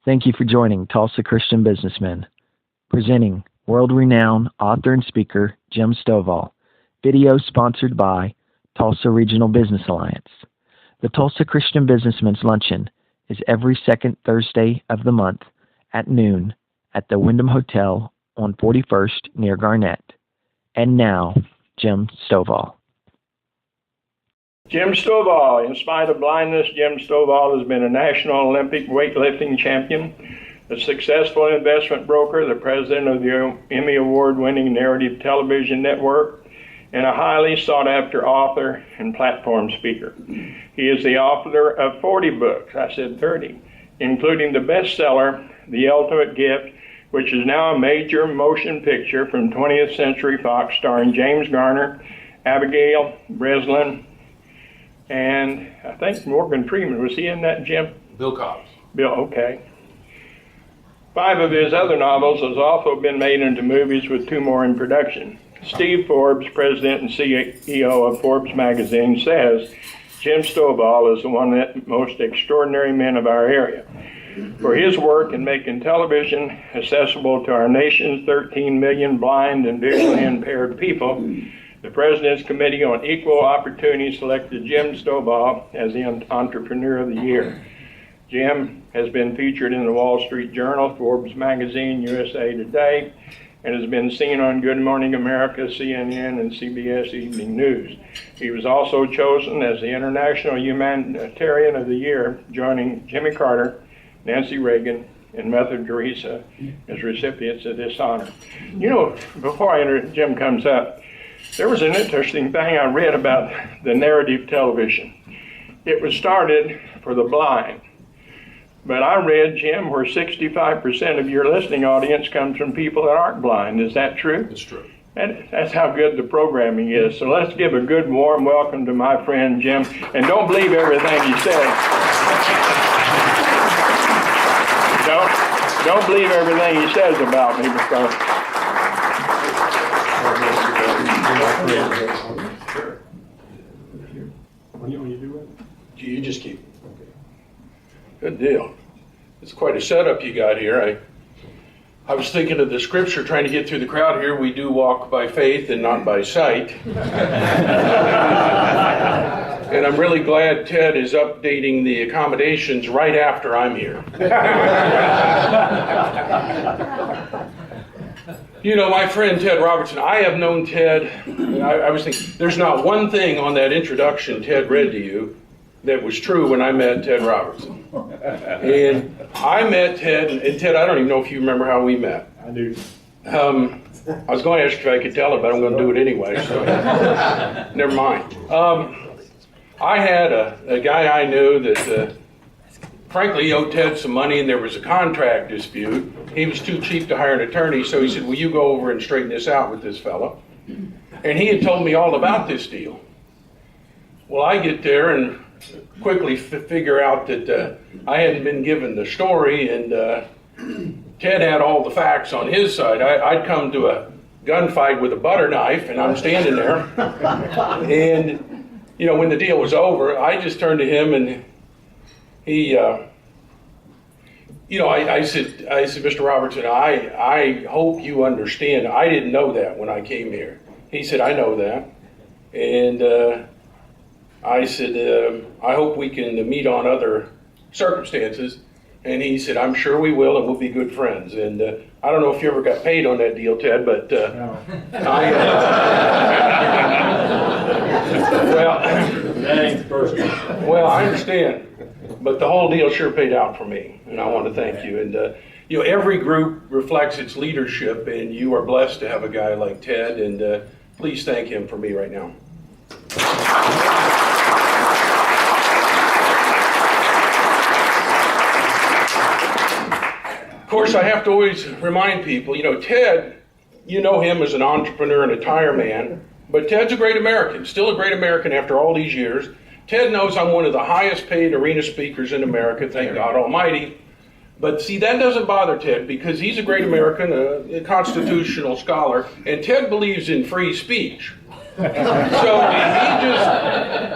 Thank you for joining Tulsa Christian Businessmen. Presenting world-renowned author and speaker Jim Stovall. Video sponsored by Tulsa Regional Business Alliance. The Tulsa Christian Businessmen's Luncheon is every second Thursday of the month at noon at the Wyndham Hotel on 41st near Garnett. And now, Jim Stovall. Jim Stovall. In spite of blindness, Jim Stovall has been a national Olympic weightlifting champion, a successful investment broker, the president of the Emmy Award-winning Narrative Television Network, and a highly sought-after author and platform speaker. He is the author of 40 books, I said 30, including the bestseller, The Ultimate Gift, which is now a major motion picture from 20th Century Fox starring James Garner, Abigail Breslin, and I think Morgan Freeman. Was he in that, Jim? Bill Cobbs. Bill, okay. 5 of his other novels has also been made into movies, with 2 more in production. Steve Forbes, president and CEO of Forbes magazine, says Jim Stovall is one of the most extraordinary men of our area. For his work in making television accessible to our nation's 13 million blind and visually impaired people, the President's Committee on Equal Opportunity selected Jim Stovall as the Entrepreneur of the Year. Jim has been featured in the Wall Street Journal, Forbes magazine, USA Today, and has been seen on Good Morning America, CNN, and CBS Evening News. He was also chosen as the International Humanitarian of the Year, joining Jimmy Carter, Nancy Reagan, and Mother Teresa as recipients of this honor. You know, before Jim comes up, there was an interesting thing I read about the narrative television. It was started for the blind. But I read, Jim, where 65% of your listening audience comes from people that aren't blind. Is that true? It's true. That's how good the programming is. So let's give a good, warm welcome to my friend, Jim. And don't believe everything he says. Don't believe everything he says about me, because... Sure. When you do it? You just keep. Okay. Good deal. It's quite a setup you got here. I was thinking of the scripture, trying to get through the crowd here. We do walk by faith and not by sight. And I'm really glad Ted is updating the accommodations right after I'm here. You know, my friend Ted Robertson, I have known Ted. I was thinking, there's not one thing on that introduction Ted read to you that was true when I met Ted Robertson. And I met Ted, and Ted, I don't even know if you remember how we met. I do. I was going to ask if I could tell it, but I'm going to do it anyway, so never mind. I had a guy I knew that, frankly, he owed Ted some money, and there was a contract dispute. He was too cheap to hire an attorney, so he said, will you go over and straighten this out with this fellow? And he had told me all about this deal. Well, I get there and quickly figure out that I hadn't been given the story, and Ted had all the facts on his side. I'd come to a gunfight with a butter knife, and I'm standing there. And, you know, when the deal was over, I just turned to him, and he... I said, Mr. Robertson, I hope you understand. I didn't know that when I came here. He said, I know that. And I said, I hope we can meet on other circumstances. And he said, I'm sure we will, and we'll be good friends. And I don't know if you ever got paid on that deal, Ted, but No. Well, I understand. But the whole deal sure paid out for me, and I want to thank you. And every group reflects its leadership, and you are blessed to have a guy like Ted. And please thank him for me right now. Of course, I have to always remind people, Ted, you know him as an entrepreneur and a tire man, but Ted's a great American, still a great American after all these years. Ted knows I'm one of the highest paid arena speakers in America, thank God Almighty. But see, that doesn't bother Ted, because he's a great American, a constitutional scholar, and Ted believes in free speech. So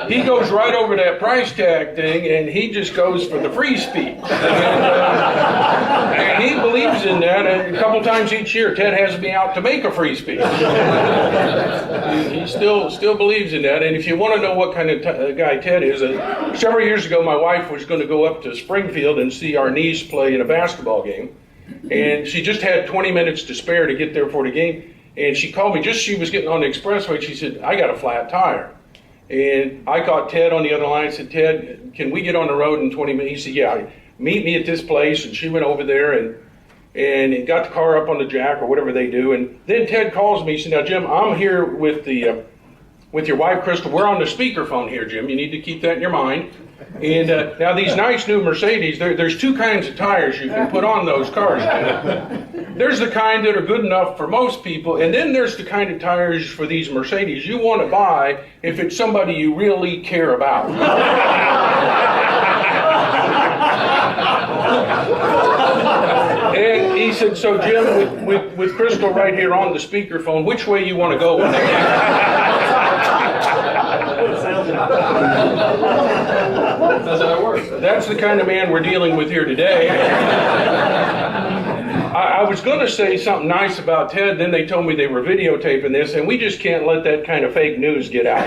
he goes right over that price tag thing, and he just goes for the free speech. And, couple times each year, Ted has me out to make a free speech. He still believes in that. And if you want to know what kind of guy Ted is, several years ago, my wife was going to go up to Springfield and see our niece play in a basketball game. And she just had 20 minutes to spare to get there for the game. And she called me just as she was getting on the expressway. She said, I got a flat tire. And I caught Ted on the other line and said, Ted, can we get on the road in 20 minutes? He said, yeah, meet me at this place. And she went over there and got the car up on the jack or whatever they do. And then Ted calls me. He said, now, Jim, I'm here with your wife, Crystal. We're on the speakerphone here, Jim. You need to keep that in your mind. And now these nice new Mercedes, there's two kinds of tires you can put on those cars. There's the kind that are good enough for most people, and then there's the kind of tires for these Mercedes you want to buy if it's somebody you really care about. And he said, so Jim, with Crystal right here on the speakerphone, which way you want to go with that? That's how it works. That's the kind of man we're dealing with here today. I was going to say something nice about Ted, then they told me they were videotaping this, and we just can't let that kind of fake news get out.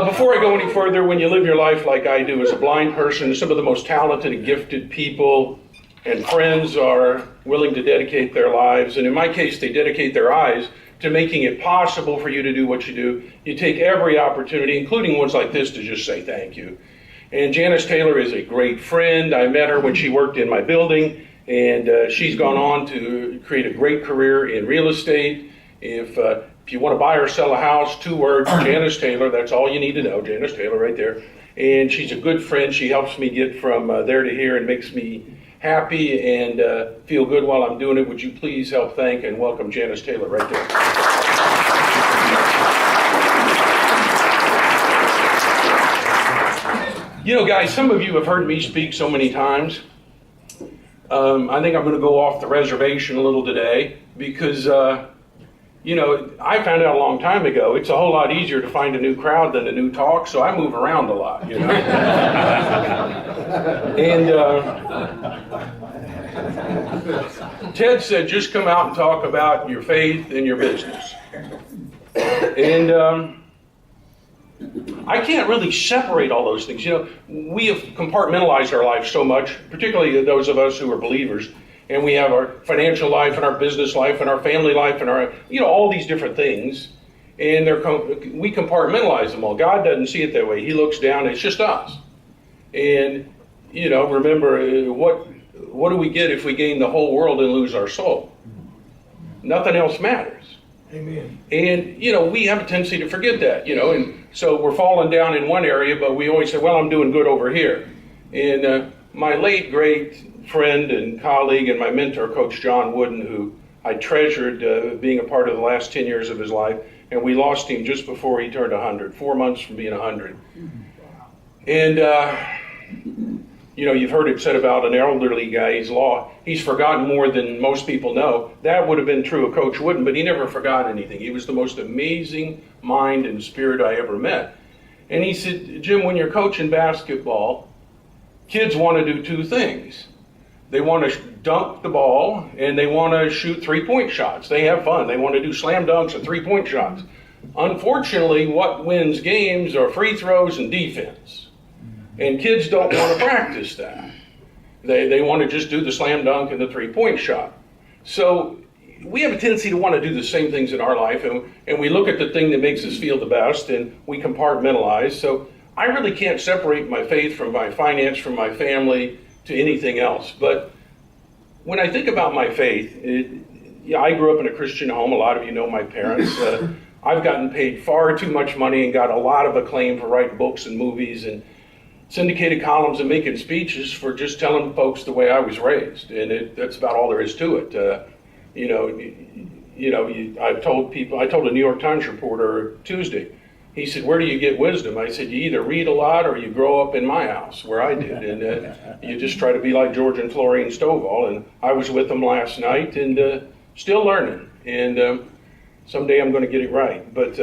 Before I go any further, when you live your life like I do as a blind person, some of the most talented and gifted people and friends are willing to dedicate their lives, and in my case, they dedicate their eyes to making it possible for you to do what you do. You take every opportunity, including ones like this, to just say thank you. And Janice Taylor is a great friend. I met her when she worked in my building, and she's gone on to create a great career in real estate. If you want to buy or sell a house, 2 words, Janice Taylor, that's all you need to know, Janice Taylor right there. And she's a good friend. She helps me get from there to here and makes me happy and feel good while I'm doing it. Would you please help thank and welcome Janice Taylor right there. You know, guys, some of you have heard me speak so many times. I think I'm going to go off the reservation a little today because, you know, I found out a long time ago it's a whole lot easier to find a new crowd than a new talk, so I move around a lot, you know. And Ted said, just come out and talk about your faith and your business. And I can't really separate all those things. You know, we have compartmentalized our life so much, particularly those of us who are believers, and we have our financial life and our business life and our family life and our, you know, all these different things, and we compartmentalize them all. God doesn't see it that way. He looks down, it's just us. And, you know, remember, what do we get if we gain the whole world and lose our soul? Nothing else matters. Amen. And, you know, we have a tendency to forget that, you know, and so we're falling down in one area, but we always say, well, I'm doing good over here. And my late great friend and colleague and my mentor, Coach John Wooden, who I treasured being a part of the last 10 years of his life, and we lost him just before he turned 100, 4 months from being 100. And, you know, you've heard it said about an elderly guy, he's forgotten more than most people know. That would have been true of Coach Wooden, but he never forgot anything. He was the most amazing mind and spirit I ever met. And he said, Jim, when you're coaching basketball, kids want to do 2 things. They want to dunk the ball, and they want to shoot 3-point shots. They have fun. They want to do slam dunks and 3-point shots. Unfortunately, what wins games are free throws and defense. And kids don't want to practice that. They want to just do the slam dunk and the 3-point shot. So we have a tendency to want to do the same things in our life, and we look at the thing that makes us feel the best, and we compartmentalize. So I really can't separate my faith from my finance, from my family, to anything else. But when I think about my faith, I grew up in a Christian home. A lot of you know my parents. I've gotten paid far too much money and got a lot of acclaim for writing books and movies and syndicated columns and making speeches for just telling folks the way I was raised, and that's about all there is to it. I told a New York Times reporter Tuesday. He said, "Where do you get wisdom?" I said, "You either read a lot or you grow up in my house, where I did, and you just try to be like George and Florine Stovall." And I was with them last night, and still learning. And someday I'm going to get it right, but.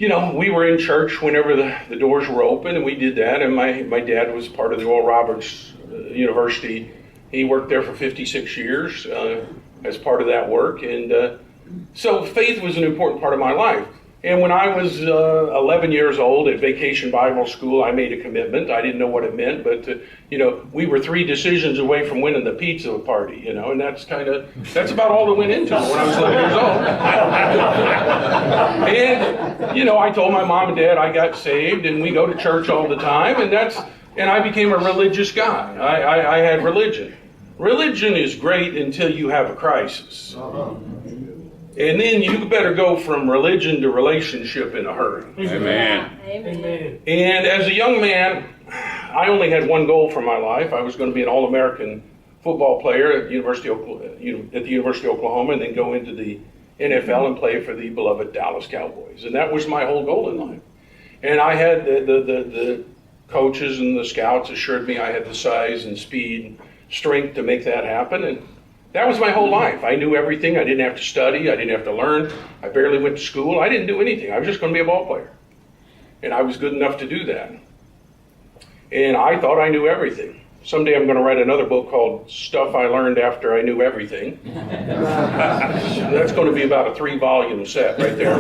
we were in church whenever the doors were open, and we did that. And my dad was part of the Oral Roberts University. He worked there for 56 years as part of that work. And so faith was an important part of my life. And when I was 11 years old at Vacation Bible School, I made a commitment. I didn't know what it meant, but we were 3 decisions away from winning the pizza party, and that's about all that went into it when I was 11 years old. And I told my mom and dad I got saved, and we go to church all the time, and I became a religious guy. I had religion. Religion is great until you have a crisis. And then you better go from religion to relationship in a hurry. Amen. Amen. And as a young man, I only had one goal for my life. I was going to be an All-American football player at the University of Oklahoma, and then go into the NFL and play for the beloved Dallas Cowboys. And that was my whole goal in life. And I had the coaches and the scouts assured me I had the size and speed and strength to make that happen. And that was my whole life. I knew everything. I didn't have to study. I didn't have to learn. I barely went to school. I didn't do anything. I was just going to be a ball player. And I was good enough to do that. And I thought I knew everything. Someday I'm going to write another book called Stuff I Learned After I Knew Everything. That's going to be about a 3-volume set right there.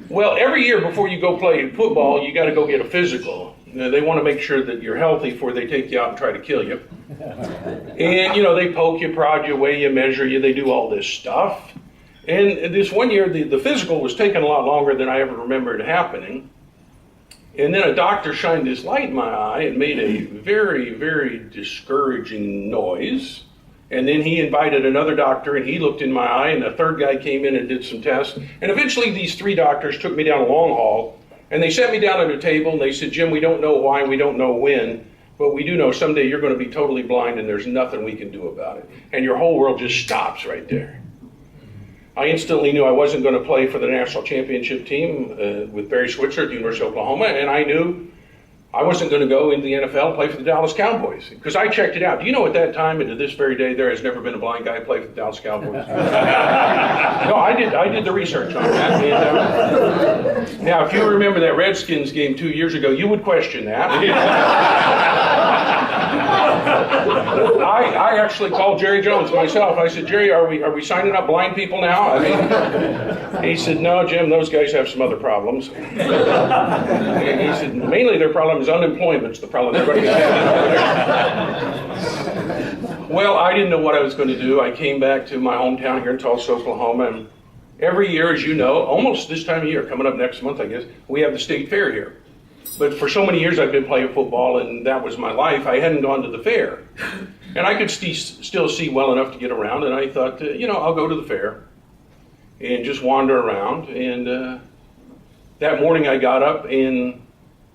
Well, every year before you go play football, you got to go get a physical. They want to make sure that you're healthy before they take you out and try to kill you. And, they poke you, prod you, weigh you, measure you. They do all this stuff. And this one year, the physical was taking a lot longer than I ever remembered happening. And then a doctor shined his light in my eye and made a very, very discouraging noise. And then he invited another doctor, and he looked in my eye, and a third guy came in and did some tests. And eventually these 3 doctors took me down a long hall, and they sat me down at a table, and they said, Jim, we don't know why, we don't know when, but we do know someday you're going to be totally blind, and there's nothing we can do about it. And your whole world just stops right there. I instantly knew I wasn't going to play for the national championship team with Barry Switzer at the University of Oklahoma, and I knew I wasn't going to go into the NFL and play for the Dallas Cowboys, because I checked it out. Do you know at that time and to this very day there has never been a blind guy play for the Dallas Cowboys? No, I did the research on that. And, now, if you remember that Redskins game 2 years ago, you would question that. I actually called Jerry Jones myself. I said, Jerry, are we signing up blind people now? He said, no, Jim, those guys have some other problems. And he said, mainly their problem is unemployment's the problem everybody has. Well, I didn't know what I was going to do. I came back to my hometown here in Tulsa, Oklahoma, and every year, as you know, almost this time of year, coming up next month, I guess, we have the state fair here. But for so many years I've been playing football, and that was my life. I hadn't gone to the fair. And I could still see well enough to get around, and I thought, I'll go to the fair and just wander around. And that morning I got up, and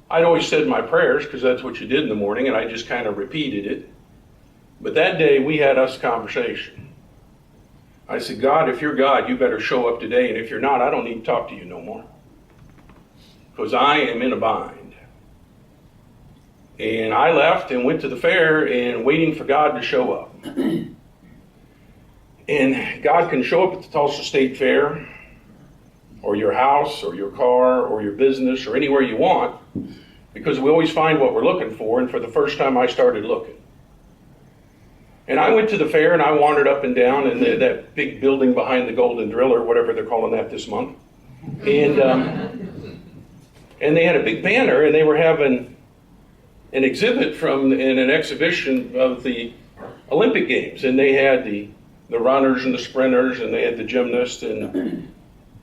I'd always said my prayers, because that's what you did in the morning, and I just kind of repeated it. But that day we had us a conversation. I said, God, if you're God, you better show up today, and if you're not, I don't need to talk to you no more. Because I am in a bind. And I left and went to the fair and waiting for God to show up. And God can show up at the Tulsa State Fair, or your house, or your car, or your business, or anywhere you want, because we always find what we're looking for, and for the first time I started looking. And I went to the fair and I wandered up and down in that big building behind the Golden Drill, or whatever they're calling that this month. And they had a big banner, and they were having an exhibit in an exhibition of the Olympic Games. And they had the runners and the sprinters, and they had the gymnasts, and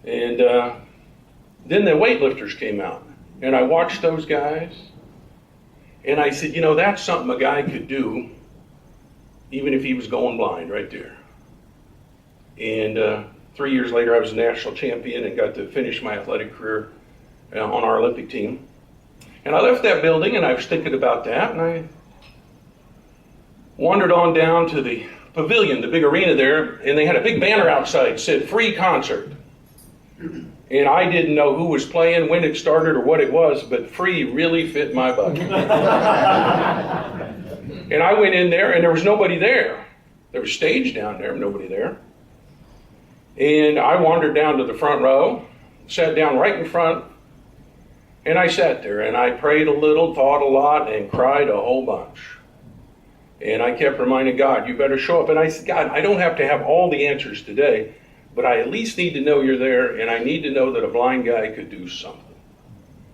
then the weightlifters came out. And I watched those guys, and I said, that's something a guy could do, even if he was going blind right there. And 3 years later, I was a national champion and got to finish my athletic career on our Olympic team. And I left that building, and I was thinking about that, and I wandered on down to the pavilion, the big arena there, and they had a big banner outside that said free concert. And I didn't know who was playing, when it started, or what it was, but free really fit my bucket. And I went in there, and there was nobody there. There was stage down there, nobody there. And I wandered down to the front row, sat down right in front, and I sat there and I prayed a little, thought a lot, and cried a whole bunch. And I kept reminding God, you better show up. And I said, God, I don't have to have all the answers today, but I at least need to know you're there, and I need to know that a blind guy could do something.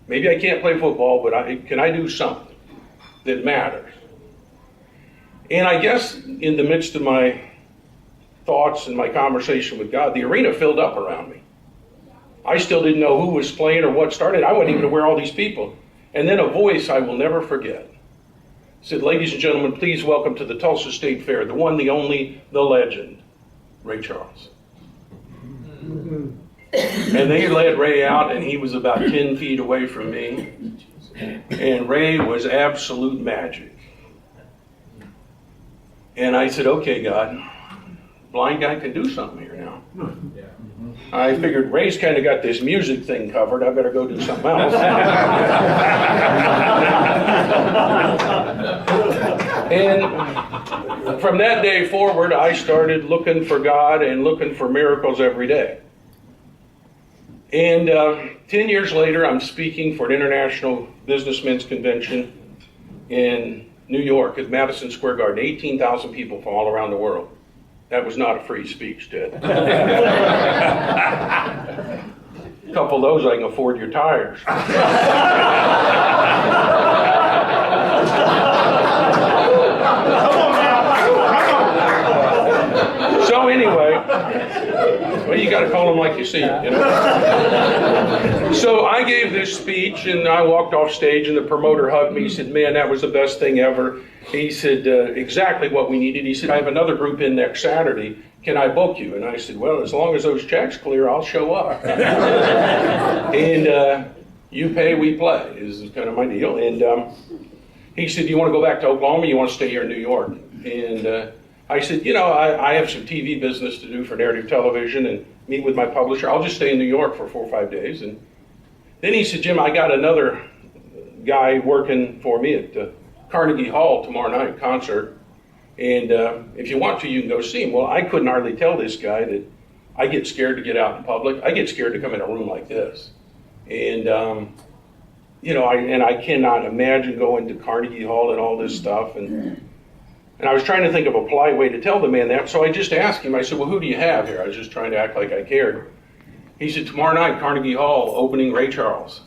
Maybe I can't play football, but can I do something that matters? And I guess in the midst of my thoughts and my conversation with God, the arena filled up around me. I still didn't know who was playing or what started. I wasn't even aware of all these people. And then a voice I will never forget said, ladies and gentlemen, please welcome to the Tulsa State Fair, the one, the only, the legend, Ray Charles. And they led Ray out, and he was about 10 feet away from me. And Ray was absolute magic. And I said, okay, God, blind guy can do something here now. I figured Ray's kind of got this music thing covered. I better go do something else. And from that day forward, I started looking for God and looking for miracles every day. And 10 years later, I'm speaking for an international businessmen's convention in New York at Madison Square Garden. 18,000 people from all around the world. That was not a free speech, Ted. A couple of those I can afford your tires. So anyway, well, you got to call them like you see them, you know. So I gave this speech, and I walked off stage, and the promoter hugged me. He said, man, that was the best thing ever. He said, exactly what we needed. He said, I have another group in next Saturday. Can I book you? And I said, well, as long as those checks clear, I'll show up. And you pay, we play is kind of my deal. And he said, do you want to go back to Oklahoma? You want to stay here in New York? And I said, you know, I have some TV business to do for Narrative Television and meet with my publisher. I'll just stay in New York for 4 or 5 days. And then he said, Jim, I got another guy working for me at Carnegie Hall tomorrow night, concert. And if you want to, you can go see him. Well, I couldn't hardly tell this guy that I get scared to get out in public. I get scared to come in a room like this. And, you know, I cannot imagine going to Carnegie Hall and all this stuff. And I was trying to think of a polite way to tell the man that. So I just asked him, I said, well, who do you have here? I was just trying to act like I cared. He said, tomorrow night, Carnegie Hall, opening Ray Charles.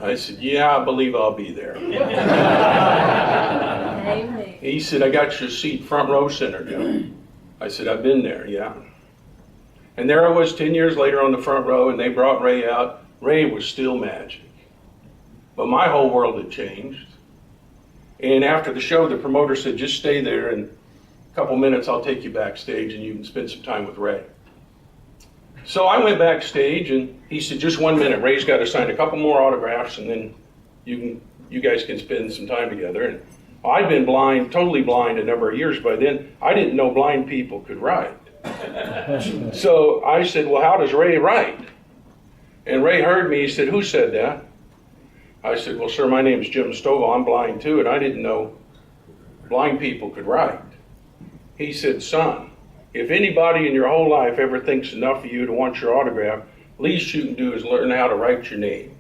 I said, yeah, I believe I'll be there. He said, I got your seat front row center, Jim. I said, I've been there, yeah. And there I was 10 years later on the front row, and they brought Ray out. Ray was still magic. But my whole world had changed. And after the show, the promoter said, just stay there. In a couple minutes,'t take you backstage, and you can spend some time with Ray. So I went backstage, and he said, just 1 minute. Ray's got to sign a couple more autographs, and then you guys can spend some time together. And I'd been blind, totally blind, a number of years by then. I didn't know blind people could write. So I said, well, how does Ray write? And Ray heard me. He said, who said that? I said, well, sir, my name's Jim Stovall. I'm blind, too, and I didn't know blind people could write. He said, son, if anybody in your whole life ever thinks enough of you to want your autograph, least you can do is learn how to write your name.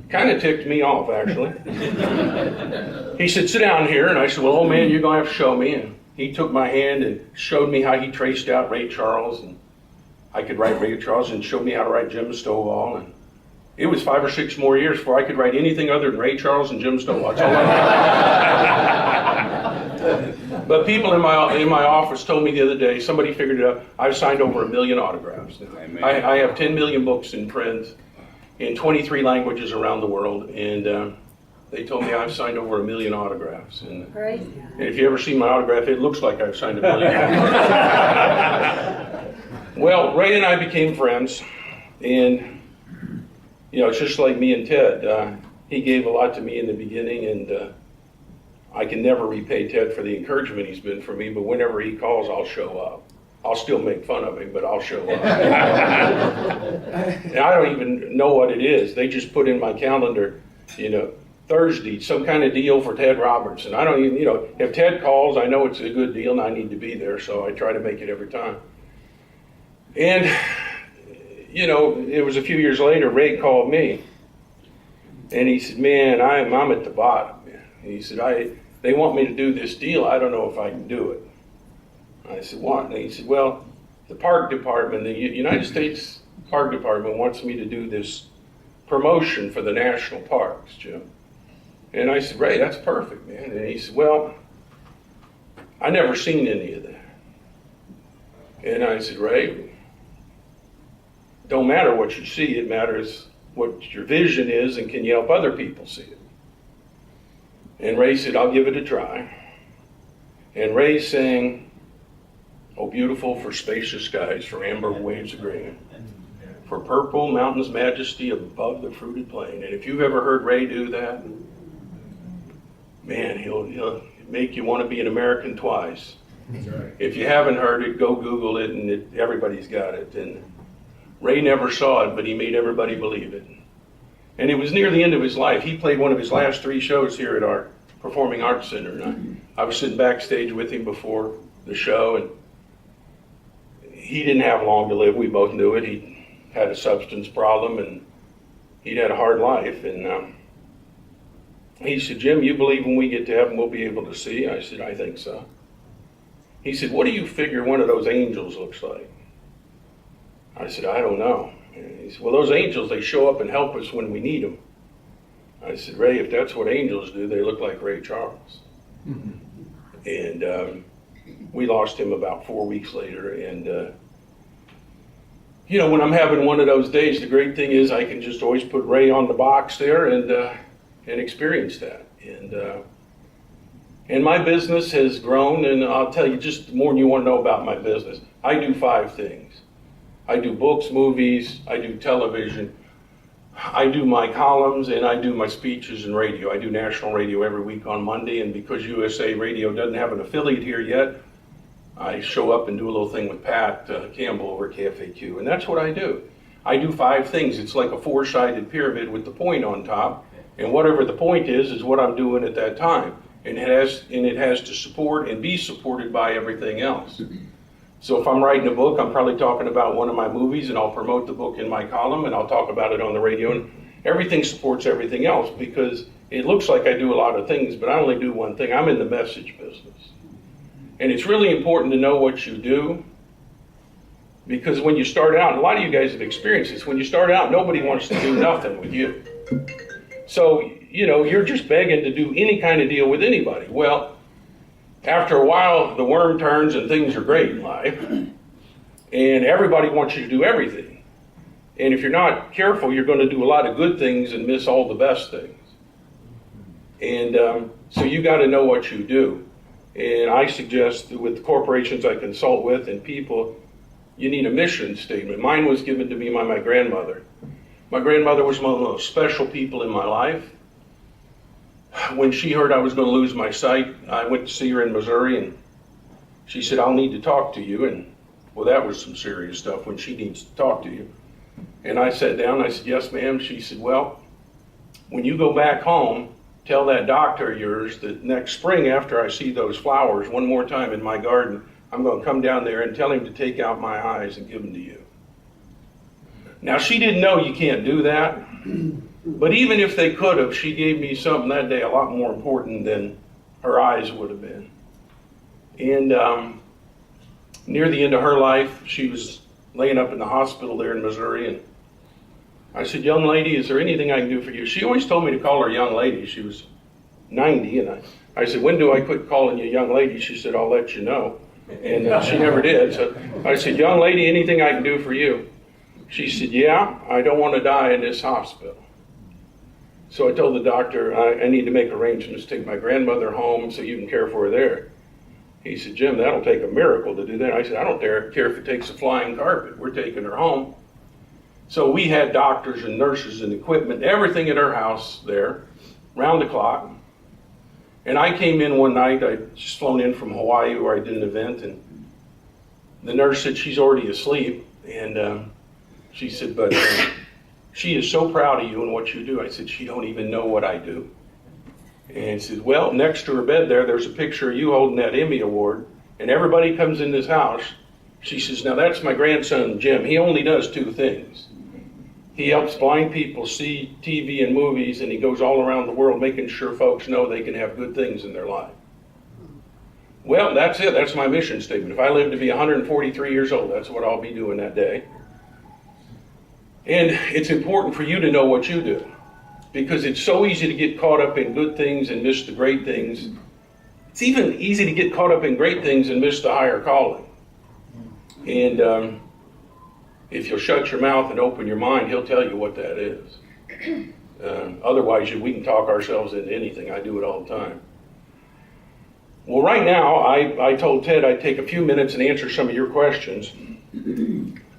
Kind of ticked me off, actually. He said, sit down here. And I said, well, old man, you're going to have to show me. And he took my hand and showed me how he traced out Ray Charles. And I could write Ray Charles, and showed me how to write Jim Stovall. And it was 5 or 6 more years before I could write anything other than Ray Charles and Jim Stovall. That's all I knew. But people in my office told me the other day, somebody figured it out, I've signed over 1 million autographs. I have 10 million books in print in 23 languages around the world, and they told me I've signed over 1 million autographs. And if you ever see my autograph, it looks like I've signed 1 million. Well, Ray and I became friends, and you know, it's just like me and Ted. He gave a lot to me in the beginning, and I can never repay Ted for the encouragement he's been for me, but whenever he calls, I'll show up. I'll still make fun of him, but I'll show up. And I don't even know what it is. They just put in my calendar, you know, Thursday, some kind of deal for Ted Robertson. I don't even, you know, if Ted calls, I know it's a good deal and I need to be there, so I try to make it every time. And, you know, it was a few years later, Ray called me, and he said, man, I'm at the bottom, man. And he said, they want me to do this deal. I don't know if I can do it. I said, what? And he said, well, the park department, the United States Park Department wants me to do this promotion for the national parks, Jim. And I said, Ray, that's perfect, man. And he said, well, I never seen any of that. And I said, Ray, don't matter what you see, it matters what your vision is and can you help other people see it. And Ray said, I'll give it a try. And Ray sang, "Oh, beautiful for spacious skies, for amber waves of green, for purple mountains' majesty above the fruited plain." And if you've ever heard Ray do that, man, he'll make you want to be an American twice. That's right. If you haven't heard it, go Google it, and everybody's got it. And Ray never saw it, but he made everybody believe it. And it was near the end of his life. He played one of his last 3 shows here at our Performing Arts Center. And I was sitting backstage with him before the show, and he didn't have long to live. We both knew it. He had a substance problem, and he'd had a hard life. And he said, Jim, you believe when we get to heaven we'll be able to see? I said, I think so. He said, what do you figure one of those angels looks like? I said, I don't know. And he said, well, those angels, they show up and help us when we need them. I said, Ray, if that's what angels do, they look like Ray Charles. And we lost him about 4 weeks later. And, you know, when I'm having one of those days, the great thing is I can just always put Ray on the box there and experience that. And my business has grown, and I'll tell you just more than you want to know about my business. I do 5 things. I do books, movies, I do television, I do my columns, and I do my speeches and radio. I do national radio every week on Monday, and because USA Radio doesn't have an affiliate here yet, I show up and do a little thing with Pat Campbell over at KFAQ, and that's what I do. I do 5 things. It's like a 4-sided pyramid with the point on top, and whatever the point is what I'm doing at that time. And it has to support and be supported by everything else. So if I'm writing a book, I'm probably talking about one of my movies, and I'll promote the book in my column, and I'll talk about it on the radio, and everything supports everything else, because it looks like I do a lot of things, but I only do one thing. I'm in the message business. And it's really important to know what you do, because when you start out, and a lot of you guys have experienced this, when you start out, nobody wants to do nothing with you. So, you know, you're just begging to do any kind of deal with anybody. Well, after a while, the worm turns and things are great in life, and everybody wants you to do everything. And if you're not careful, you're going to do a lot of good things and miss all the best things. And so you got to know what you do. And I suggest that with the corporations I consult with and people, you need a mission statement. Mine was given to me by my grandmother. My grandmother was one of the most special people in my life. When she heard I was going to lose my sight, I went to see her in Missouri, and she said, I'll need to talk to you. And well, that was some serious stuff, when she needs to talk to you. And I sat down and I said, yes, ma'am. She said, well, when you go back home, tell that doctor of yours that next spring, after I see those flowers one more time in my garden, I'm going to come down there and tell him to take out my eyes and give them to you. Now, she didn't know you can't do that. But even if they could have, she gave me something that day a lot more important than her eyes would have been. And near the end of her life, she was laying up in the hospital there in Missouri, and I said, young lady, is there anything I can do for you? She always told me to call her young lady. She was 90, and I said, when do I quit calling you young lady? She said, I'll let you know. And she never did. So I said, young lady, anything I can do for you? She said, yeah, I don't want to die in this hospital. So I told the doctor, I need to make arrangements to take my grandmother home so you can care for her there. He said, Jim, that'll take a miracle to do that. I said, I don't care if it takes a flying carpet. We're taking her home. So we had doctors and nurses and equipment, everything at her house there, round the clock. And I came in one night, I'd just flown in from Hawaii where I did an event, and the nurse said, she's already asleep. And she said, but she is so proud of you and what you do. I said, she don't even know what I do. And she said, well, next to her bed there's a picture of you holding that Emmy Award, and everybody comes in this house She says, now that's my grandson, Jim. He only does two things. He helps blind people see TV and movies, and he goes all around the world making sure folks know they can have good things in their life. Well, that's it. That's my mission statement. If I live to be 143 years old, that's what I'll be doing that day. And it's important for you to know what you do, because it's so easy to get caught up in good things and miss the great things. It's even easy to get caught up in great things and miss the higher calling. And if you'll shut your mouth and open your mind, he'll tell you what that is. Otherwise, we can talk ourselves into anything. I do it all the time. Well, right now, I told Ted I'd take a few minutes and answer some of your questions.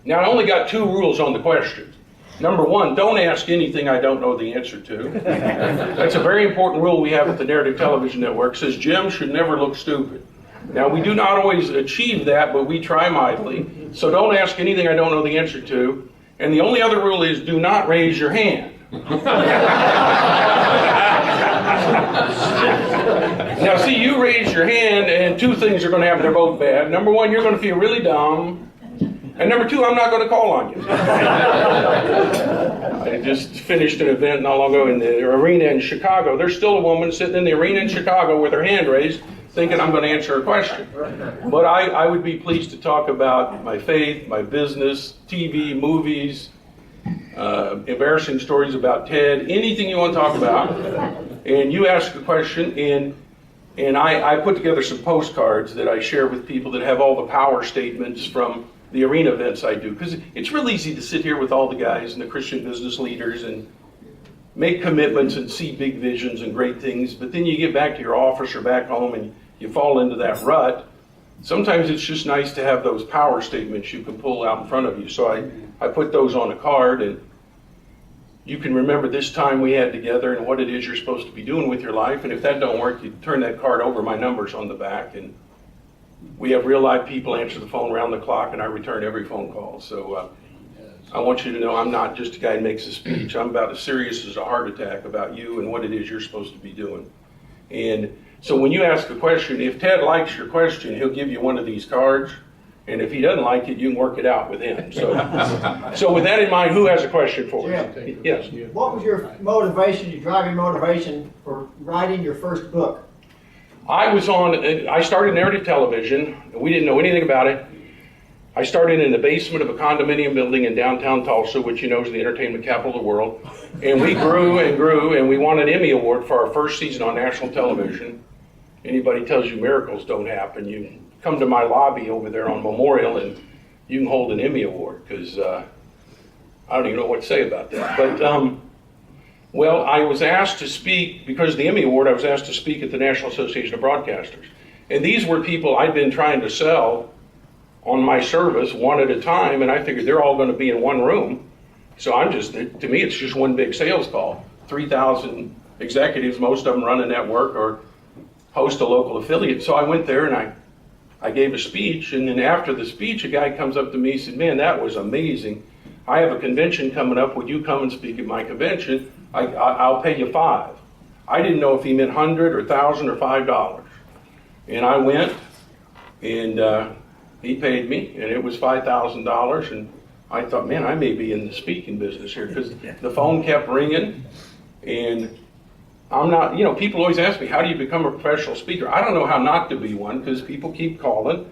Now, I only got 2 rules on the questions. Number 1, don't ask anything I don't know the answer to. That's a very important rule we have at the Narrative Television Network. It says Jim should never look stupid. Now, we do not always achieve that, but we try mightily. So don't ask anything I don't know the answer to. And the only other rule is do not raise your hand. Now, see, you raise your hand, and 2 things are going to happen. They're both bad. Number 1, you're going to feel really dumb. And number 2, I'm not going to call on you. I just finished an event not long ago in the arena in Chicago. There's still a woman sitting in the arena in Chicago with her hand raised, thinking I'm going to answer a question. But I would be pleased to talk about my faith, my business, TV, movies, embarrassing stories about Ted, anything you want to talk about. And you ask a question, and I put together some postcards that I share with people that have all the power statements from the arena events I do. Because it's real easy to sit here with all the guys and the Christian business leaders and make commitments and see big visions and great things, but then you get back to your office or back home and you fall into that rut. Sometimes it's just nice to have those power statements you can pull out in front of you. So I put those on a card, and you can remember this time we had together and what it is you're supposed to be doing with your life. And if that don't work, you turn that card over, my number's on the back, and we have real live people answer the phone around the clock, and I return every phone call. So I want you to know I'm not just a guy who makes a speech. I'm about as serious as a heart attack about you and what it is you're supposed to be doing. And so when you ask a question, if Ted likes your question, he'll give you one of these cards. And if he doesn't like it, you can work it out with him. So with that in mind, who has a question for us? Jim, Yes. what was your motivation, your driving motivation for writing your first book? I started Narrative Television. We didn't know anything about it. I started in the basement of a condominium building in downtown Tulsa, which you know is the entertainment capital of the world. And we grew and grew, and we won an Emmy Award for our first season on national television. Anybody tells you miracles don't happen, you come to my lobby over there on Memorial and you can hold an Emmy Award, because I don't even know what to say about that. But, well, I was asked to speak, because of the Emmy Award, I was asked to speak at the National Association of Broadcasters. And these were people I'd been trying to sell on my service one at a time, and I figured they're all going to be in one room. So to me, it's just one big sales call. 3,000 executives, most of them run a network or host a local affiliate. So I went there and I gave a speech, and then after the speech, a guy comes up to me and said, "Man, that was amazing. I have a convention coming up. Would you come and speak at my convention? I'll pay you $5." I didn't know if he meant 100 or 1,000 or $5. And I went, and he paid me, and it was $5,000. And I thought, man, I may be in the speaking business here, because the phone kept ringing, and I'm not, people always ask me, how do you become a professional speaker? I don't know how not to be one, because people keep calling.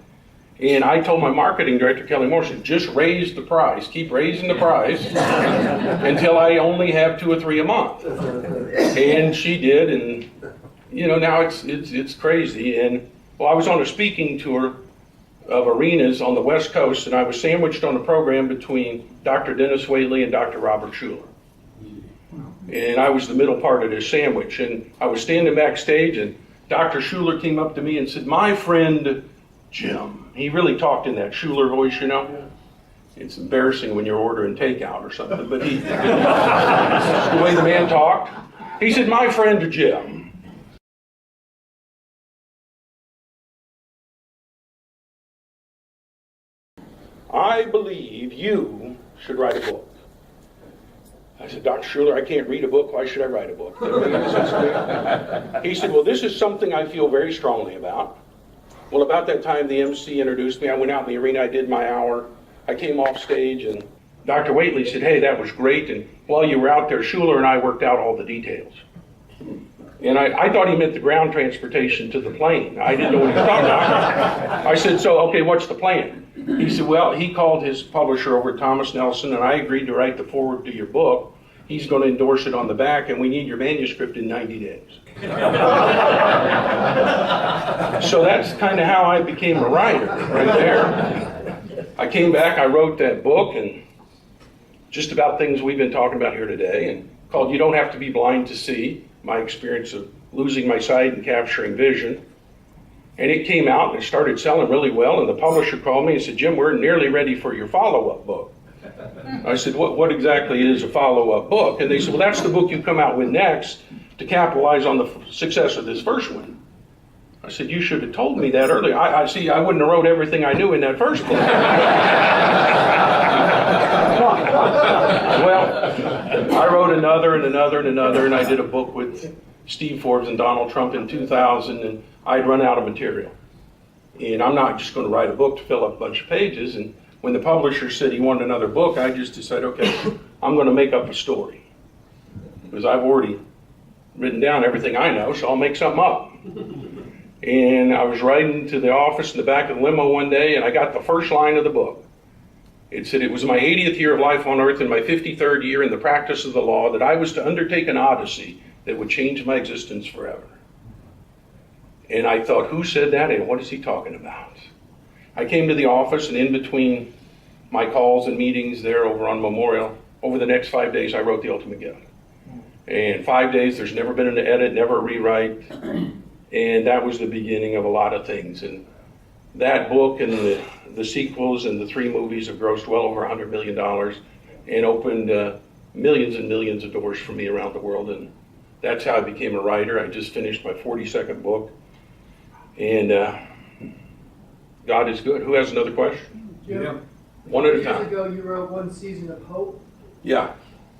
And I told my marketing director, Kelly Morrison, just raise the price, keep raising the price until I only have 2 or 3 a month. And she did, and now it's crazy. And well, I was on a speaking tour of arenas on the West Coast, and I was sandwiched on a program between Dr. Dennis Whaley and Dr. Robert Schuller. And I was the middle part of this sandwich, and I was standing backstage, and Dr. Schuller came up to me and said, "My friend Jim." He really talked in that Schuller voice, It's embarrassing when you're ordering takeout or something, but the way the man talked. He said, "My friend Jim." "I believe you should write a book." I said, "Dr. Schuller, I can't read a book. Why should I write a book?" He said, "Well, this is something I feel very strongly about. Well, about that time, the MC introduced me. I went out in the arena, I did my hour. I came off stage, and Dr. Whately said, hey, that was great. And while you were out there, Schuler and I worked out all the details. And I thought he meant the ground transportation to the plane. I didn't know what he was talking about. I said, so, okay, what's the plan? He said, well, he called his publisher over at Thomas Nelson, and I agreed to write the foreword to your book. He's going to endorse it on the back, and we need your manuscript in 90 days. So that's kind of how I became a writer, right there. I came back, I wrote that book, and just about things we've been talking about here today, and called You Don't Have to Be Blind to See, my experience of losing my sight and capturing vision. And it came out and it started selling really well, and the publisher called me and said, Jim, we're nearly ready for your follow-up book. I said, what exactly is a follow-up book? And they said, well, that's the book you come out with next to capitalize on the success of this first one. I said, you should have told me that earlier. I wouldn't have wrote everything I knew in that first book. Well, I wrote another and another and another, and I did a book with Steve Forbes and Donald Trump in 2000, and I'd run out of material. And I'm not just going to write a book to fill up a bunch of pages. And when the publisher said he wanted another book, I just decided, okay, I'm going to make up a story. Because I've already written down everything I know, so I'll make something up. And I was riding to the office in the back of the limo one day, and I got the first line of the book. It said, it was my 80th year of life on earth and my 53rd year in the practice of the law that I was to undertake an odyssey that would change my existence forever. And I thought, who said that and what is he talking about? I came to the office, and in between my calls and meetings there over on Memorial, over the next 5 days, I wrote The Ultimate Gift. And 5 days, there's never been an edit, never a rewrite. And that was the beginning of a lot of things. And that book and the sequels and the 3 movies have grossed well over $100 million and opened millions and millions of doors for me around the world. And that's how I became a writer. I just finished my 42nd book. And God is good. Who has another question? Jim, One at a years time. ago you wrote One Season of Hope. Yeah.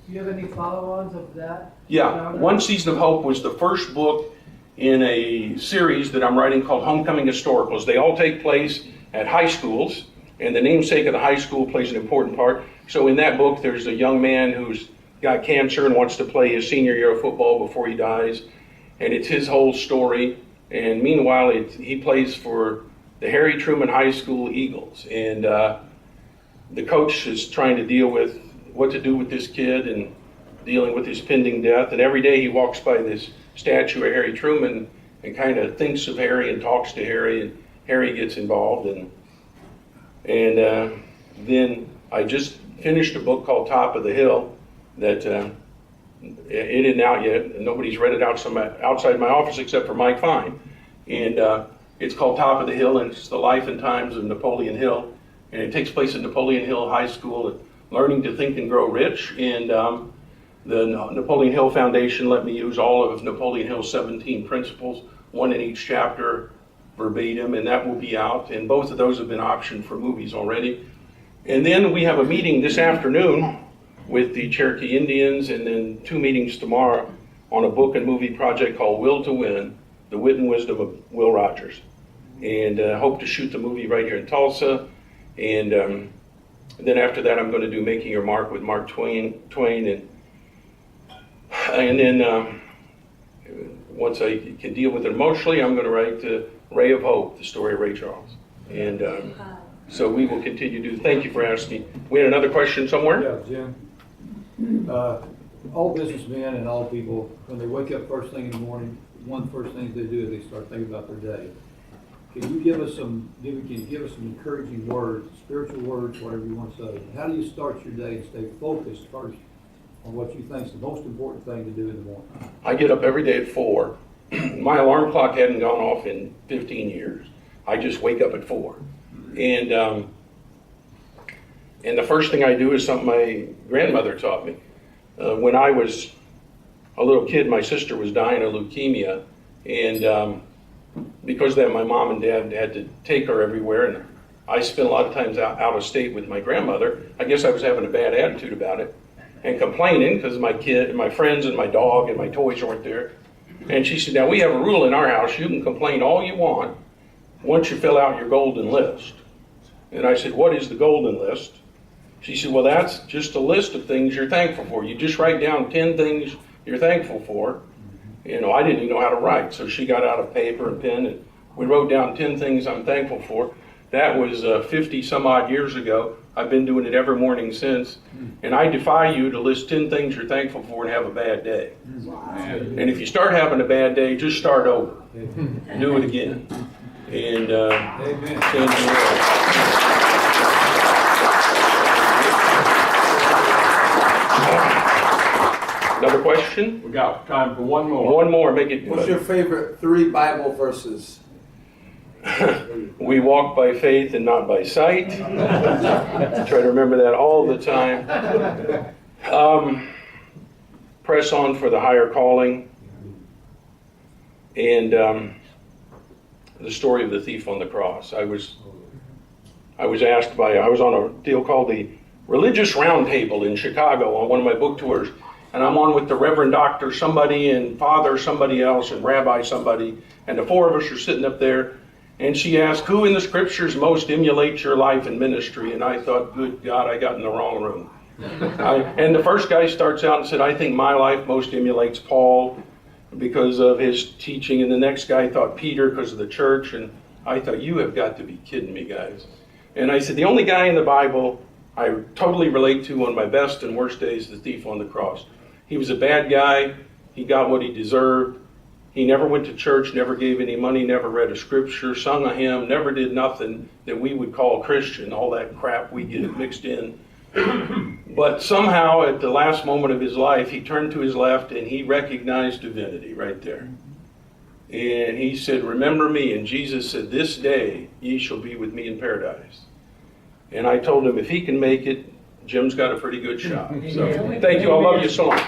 Do you have any follow-ons of that? Yeah. One Season of Hope was the first book in a series that I'm writing called Homecoming Historicals. They all take place at high schools, and the namesake of the high school plays an important part. So in that book, there's a young man who's got cancer and wants to play his senior year of football before he dies, and it's his whole story. And meanwhile, he plays for the Harry Truman High School Eagles, and the coach is trying to deal with what to do with this kid and dealing with his pending death. And every day he walks by this statue of Harry Truman and kind of thinks of Harry and talks to Harry, and Harry gets involved. And then I just finished a book called Top of the Hill that it isn't out yet. Nobody's read it outside my office except for Mike Fine. And it's called Top of the Hill, and it's the life and times of Napoleon Hill. And it takes place at Napoleon Hill High School, Learning to Think and Grow Rich. And the Napoleon Hill Foundation let me use all of Napoleon Hill's 17 principles, one in each chapter verbatim, and that will be out. And both of those have been optioned for movies already. And then we have a meeting this afternoon with the Cherokee Indians, and then 2 meetings tomorrow on a book and movie project called Will to Win, The Wit and Wisdom of Will Rogers. And hope to shoot the movie right here in Tulsa. And then after that, I'm going to do Making Your Mark with Mark Twain. And then once I can deal with it emotionally, I'm going to write Ray of Hope, the story of Ray Charles. And so we will continue to do. Thank you for asking. We had another question somewhere? Yeah, Jim. All businessmen and all people, when they wake up first thing in the morning, one of the first things they do is they start thinking about their day. Can you give us some encouraging words, spiritual words, whatever you want to say? How do you start your day and stay focused first on what you think is the most important thing to do in the morning? I get up every day at 4. My alarm clock hadn't gone off in 15 years. I just wake up at 4. And the first thing I do is something my grandmother taught me. When I was a little kid, my sister was dying of leukemia, and because of that, my mom and dad had to take her everywhere, and I spent a lot of times out of state with my grandmother. I guess I was having a bad attitude about it and complaining because my kid and my friends and my dog and my toys weren't there. And she said, now we have a rule in our house, you can complain all you want, once you fill out your golden list. And I said, what is the golden list? She said, well, that's just a list of things you're thankful for. You just write down 10 things you're thankful for. You know, I didn't even know how to write, so she got out a paper and pen, and we wrote down 10 things I'm thankful for. That was 50 some odd years ago. I've been doing it every morning since. And I defy you to list 10 things you're thankful for and have a bad day. And if you start having a bad day, just start over. Do it again. And change your world. Another question? We got time for one more. One more, make it What's your good. favorite 3 Bible verses? We walk by faith and not by sight. Try to remember that all the time. Press on for the higher calling. And the story of the thief on the cross. I was asked by, I was on a deal called the Religious Roundtable in Chicago on one of my book tours. And I'm on with the Reverend Doctor somebody and Father somebody else and Rabbi somebody. And the 4 of us are sitting up there. And she asked, who in the scriptures most emulates your life and ministry? And I thought, good God, I got in the wrong room. And the first guy starts out and said, I think my life most emulates Paul because of his teaching. And the next guy thought Peter because of the church. And I thought, you have got to be kidding me, guys. And I said, the only guy in the Bible I totally relate to on my best and worst days is the thief on the cross. He was a bad guy. He got what he deserved. He never went to church, never gave any money, never read a scripture, sung a hymn, never did nothing that we would call Christian, all that crap we get mixed in. But somehow at the last moment of his life, he turned to his left and he recognized divinity right there. And he said, remember me. And Jesus said, this day ye shall be with me in paradise. And I told him, if he can make it, Jim's got a pretty good shot. So thank you. I love you so much.